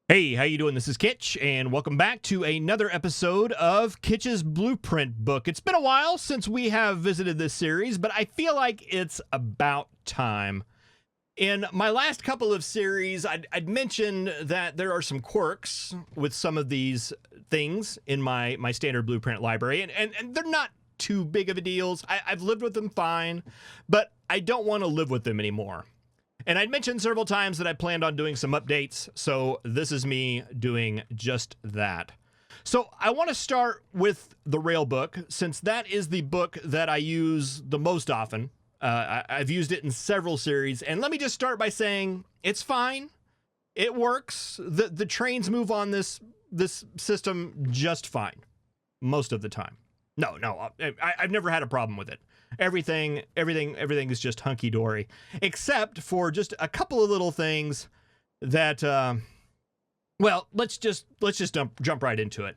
Hey, how you doing? This is Kitch, and welcome back to another episode of Kitch's Blueprint Book. It's been a while since we have visited this series, but I feel like it's about time. In my last couple of series, I'd mentioned that there are some quirks with some of these things in my standard blueprint library, and they're not too big of a deal. I've lived with them fine, but I don't want to live with them anymore. And I'd mentioned several times that I planned on doing some updates, so this is me doing just that. So I want to start with the Rail book, since that is the book that I use the most often. I've used it in several series, and let me just start by saying it's fine. It works. The trains move on this system just fine, most of the time. No, I've never had a problem with it. Everything is just hunky-dory, except for just a couple of little things that, well, let's just jump right into it.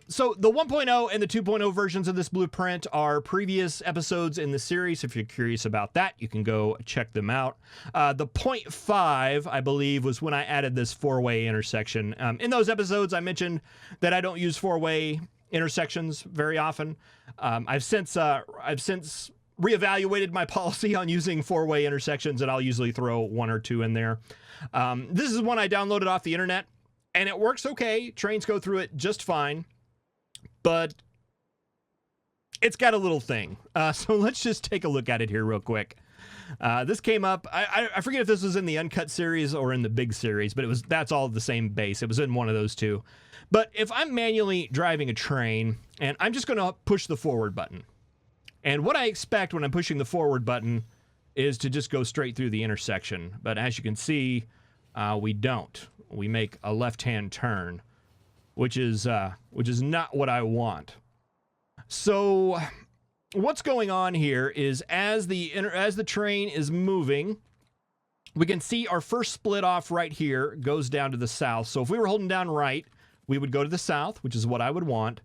So the 1.0 and the 2.0 versions of this blueprint are previous episodes in the series. If you're curious about that, you can go check them out. The 0.5, I believe, was when I added this four-way intersection. In those episodes, I mentioned that I don't use four-way intersections very often. I've since reevaluated my policy on using four-way intersections, and I'll usually throw one or two in there. This is one I downloaded off the internet, and it works okay. Trains go through it just fine, but it's got a little thing. So let's just take a look at it here real quick. This came up, I forget if this was in the Uncut series or in the Big series, but that's all the same base. It was in one of those two. But if I'm manually driving a train, and I'm just going to push the forward button, and what I expect when I'm pushing the forward button is to just go straight through the intersection. But as you can see, we don't. We make a left-hand turn, which is not what I want. So what's going on here is as the train is moving, we can see our first split off right here goes down to the south. So if we were holding down right, we would go to the south, which is what I would want.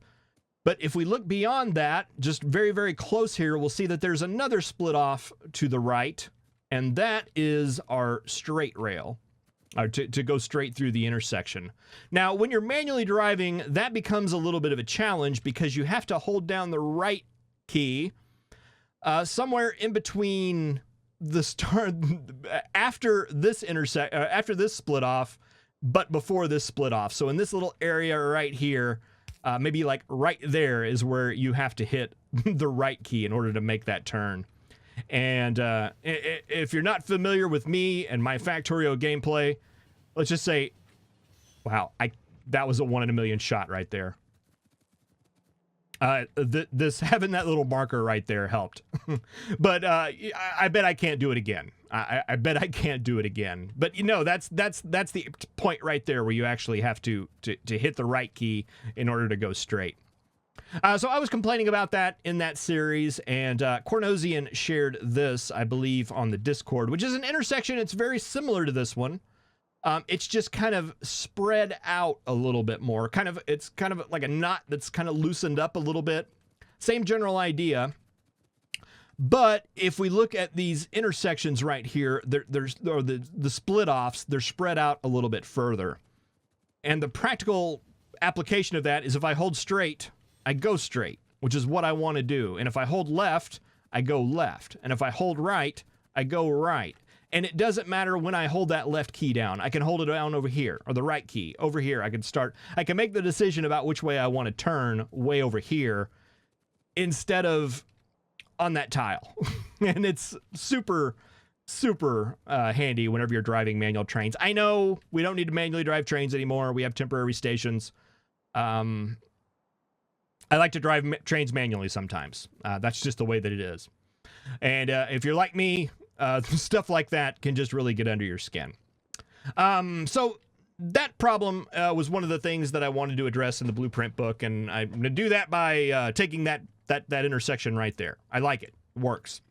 But if we look beyond that, just very, very close here, we'll see that there's another split off to the right, and that is our straight rail, to go straight through the intersection. Now, when you're manually driving, that becomes a little bit of a challenge because you have to hold down the right key somewhere in between the start after this split off, but before this split off. So in this little area right here, maybe like right there is where you have to hit the right key in order to make that turn. And if you're not familiar with me and my Factorio gameplay, let's just say, wow, that was a 1 in a million shot right there. This having that little marker right there helped. But I bet I can't do it again. I bet I can't do it again. But you know, that's the point right there where you actually have to hit the right key in order to go straight. So I was complaining about that in that series, and Quarnozian shared this, I believe, on the Discord, which is an intersection. It's very similar to this one. It's just kind of spread out a little bit more. It's kind of like a knot that's kind of loosened up a little bit. Same general idea. But if we look at these intersections right here, there's the split offs, they're spread out a little bit further. And the practical application of that is if I hold straight, I go straight, which is what I want to do. And if I hold left, I go left. And if I hold right, I go right. And it doesn't matter when I hold that left key down. I can hold it down over here, or the right key over here. I can make the decision about which way I want to turn way over here instead of on that tile. And it's super handy whenever you're driving manual trains. I know we don't need to manually drive trains anymore. We have temporary stations. I like to drive trains manually sometimes. That's just the way that it is. And if you're like me, stuff like that can just really get under your skin. So that problem was one of the things that I wanted to address in the blueprint book, and I'm going to do that by taking that intersection right there. I like it. It works.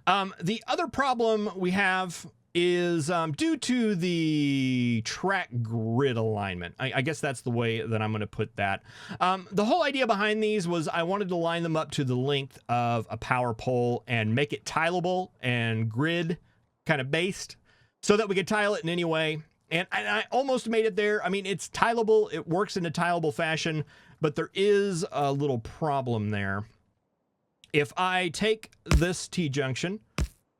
The other problem we have is due to the track grid alignment. I guess that's the way that I'm going to put that. The whole idea behind these was I wanted to line them up to the length of a power pole and make it tileable and grid kind of based so that we could tile it in any way. And I almost made it there. I mean, it's tileable. It works in a tileable fashion, but there is a little problem there. If I take this T-junction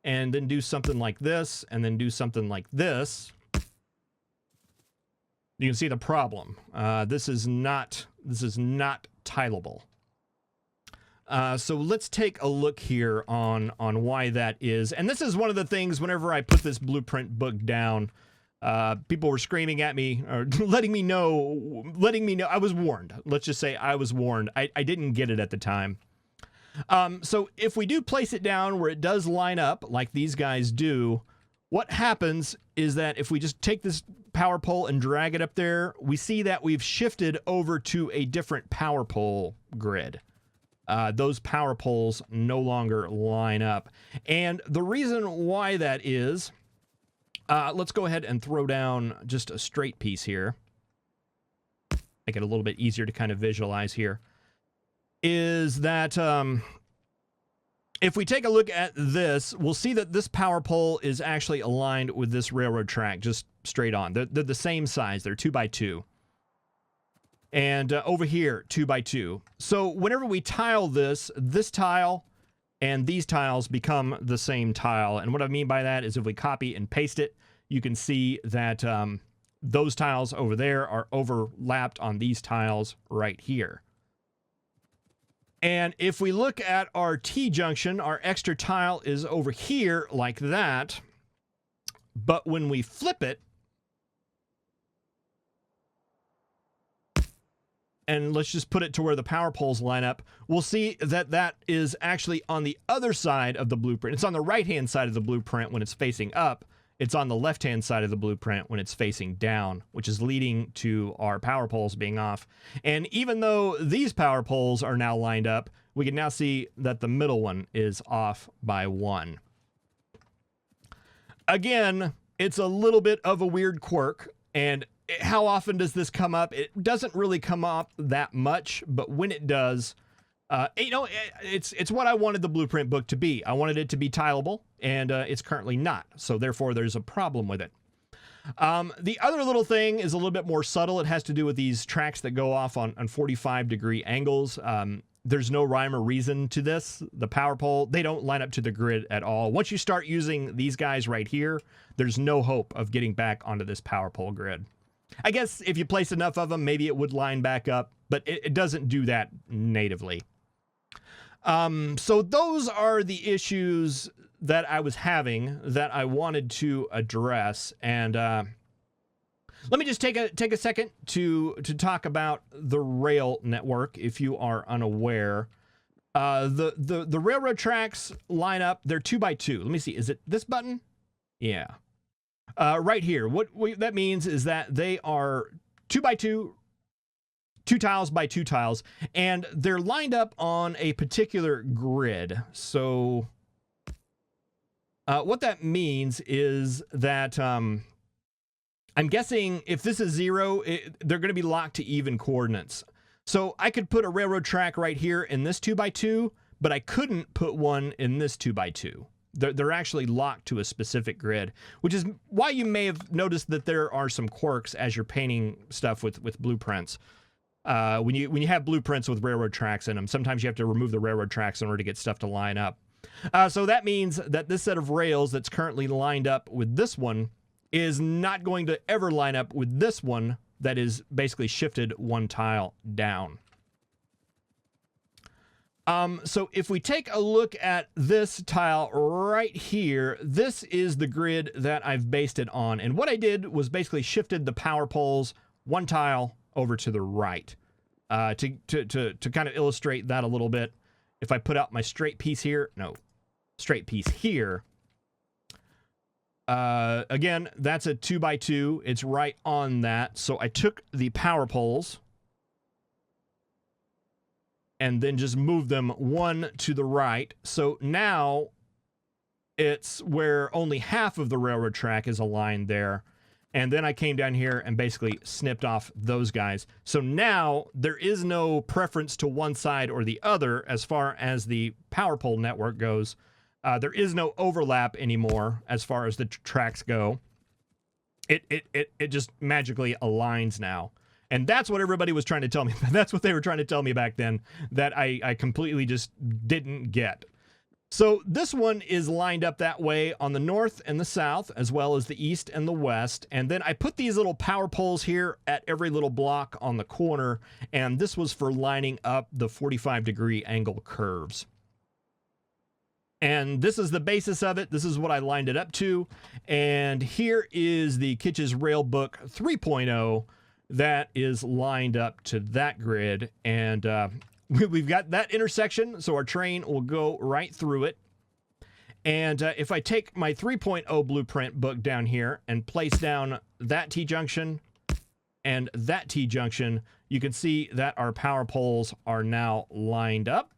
and then do something like this, and then do something like this, you can see the problem. This is not tileable. So let's take a look here on why that is. And this is one of the things whenever I put this blueprint book down, people were screaming at me or letting me know. I was warned. Let's just say I was warned. I didn't get it at the time. So if we do place it down where it does line up like these guys do, what happens is that if we just take this power pole and drag it up there, we see that we've shifted over to a different power pole grid. Those power poles no longer line up. And the reason why that is, let's go ahead and throw down just a straight piece here. Make it a little bit easier to kind of visualize here. Is that if we take a look at this, we'll see that this power pole is actually aligned with this railroad track, just straight on. They're the same size. They're 2x2. And over here, 2x2. So whenever we tile this tile and these tiles become the same tile. And what I mean by that is if we copy and paste it, you can see that those tiles over there are overlapped on these tiles right here. And if we look at our T-junction, our extra tile is over here like that. But when we flip it, and let's just put it to where the power poles line up, we'll see that that is actually on the other side of the blueprint. It's on the right-hand side of the blueprint when it's facing up. It's on the left-hand side of the blueprint when it's facing down, which is leading to our power poles being off. And even though these power poles are now lined up, we can now see that the middle one is off by 1. Again, it's a little bit of a weird quirk, and how often does this come up? It doesn't really come up that much, but when it does, you know, it's what I wanted the blueprint book to be. I wanted it to be tileable, and it's currently not. So therefore, there's a problem with it. The other little thing is a little bit more subtle. It has to do with these tracks that go off on 45-degree angles. There's no rhyme or reason to this. The power pole, they don't line up to the grid at all. Once you start using these guys right here, there's no hope of getting back onto this power pole grid. I guess if you place enough of them, maybe it would line back up, but it doesn't do that natively. So those are the issues that I was having that I wanted to address. And let me just take a second to talk about the rail network. If you are unaware, the railroad tracks line up. They're 2x2. Let me see. Is it this button? Yeah. Right here. What that means is that they are 2x2. 2 tiles by 2 tiles, and they're lined up on a particular grid. So what that means is that I'm guessing if this is 0, they're going to be locked to even coordinates. So I could put a railroad track right here in this 2x2, but I couldn't put one in this 2x2. They're actually locked to a specific grid, which is why you may have noticed that there are some quirks as you're painting stuff with blueprints. When you have blueprints with railroad tracks in them, sometimes you have to remove the railroad tracks in order to get stuff to line up. So that means that this set of rails that's currently lined up with this one is not going to ever line up with this one that is basically shifted 1 tile down. So if we take a look at this tile right here, this is the grid that I've based it on. And what I did was basically shifted the power poles 1 tile over to the right. To kind of illustrate that a little bit, if I put out my straight piece here, straight piece here, again, that's a 2x2. It's right on that. So I took the power poles and then just moved them 1 to the right. So now it's where only half of the railroad track is aligned there. And then I came down here and basically snipped off those guys. So now there is no preference to one side or the other as far as the power pole network goes. There is no overlap anymore as far as the tracks go. it just magically aligns now. And that's what everybody was trying to tell me. That's what they were trying to tell me back then that I completely just didn't get. So this one is lined up that way on the north and the south, as well as the east and the west. And then I put these little power poles here at every little block on the corner. And this was for lining up the 45-degree angle curves. And this is the basis of it. This is what I lined it up to. And here is the Kitch's Railbook 3.0 that is lined up to that grid. And we've got that intersection, so our train will go right through it. And if I take my 3.0 blueprint book down here and place down that T-junction and that T-junction, you can see that our power poles are now lined up.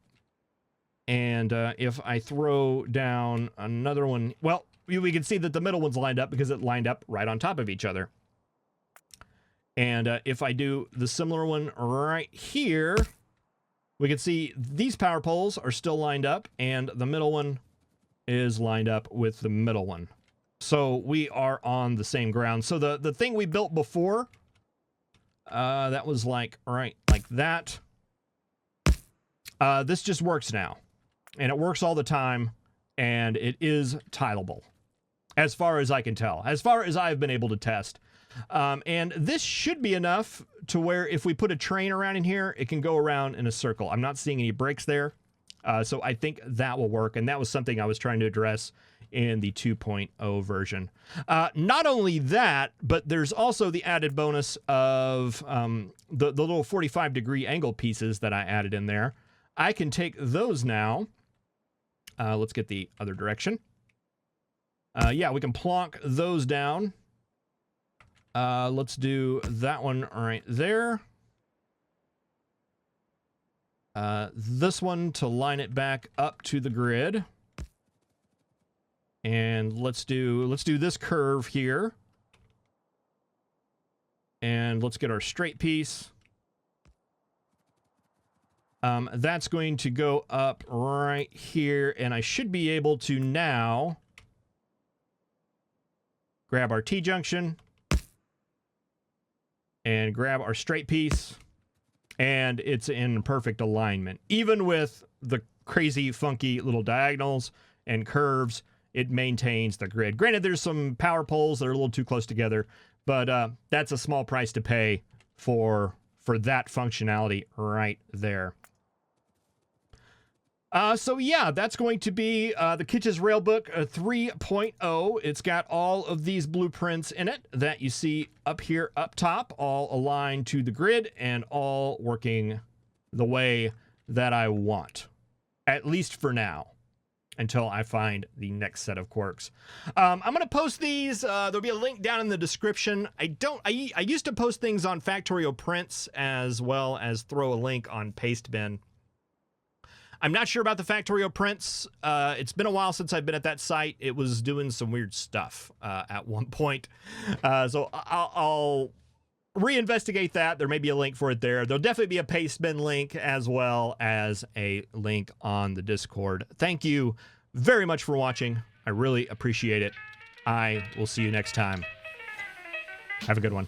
And if I throw down another one, well, we can see that the middle one's lined up because it lined up right on top of each other. And if I do the similar one right here, we can see these power poles are still lined up and the middle one is lined up with the middle one. So we are on the same ground. So the thing we built before, that was like that. This just works now. And it works all the time, and it is tileable, as far as I can tell, as far as I've been able to test. And this should be enough to where if we put a train around in here, it can go around in a circle. I'm not seeing any breaks there, so I think that will work, and that was something I was trying to address in the 2.0 version. Not only that, but there's also the added bonus of the little 45-degree angle pieces that I added in there. I can take those now. Let's get the other direction. Yeah, we can plonk those down. Let's do that one right there. This one to line it back up to the grid. And let's do this curve here. And let's get our straight piece. That's going to go up right here, and I should be able to now grab our T-junction and grab our straight piece, and it's in perfect alignment. Even with the crazy, funky little diagonals and curves, it maintains the grid. Granted, there's some power poles that are a little too close together, but that's a small price to pay for that functionality right there. So yeah, that's going to be the Kitch's Railbook 3.0. It's got all of these blueprints in it that you see up here up top, all aligned to the grid and all working the way that I want, at least for now, until I find the next set of quirks. I'm going to post these. There'll be a link down in the description. I used to post things on Factorio prints as well as throw a link on Pastebin. I'm not sure about the Factorio prints. It's been a while since I've been at that site. It was doing some weird stuff at one point. So I'll reinvestigate that. There may be a link for it there. There'll definitely be a Pastebin link as well as a link on the Discord. Thank you very much for watching. I really appreciate it. I will see you next time. Have a good one.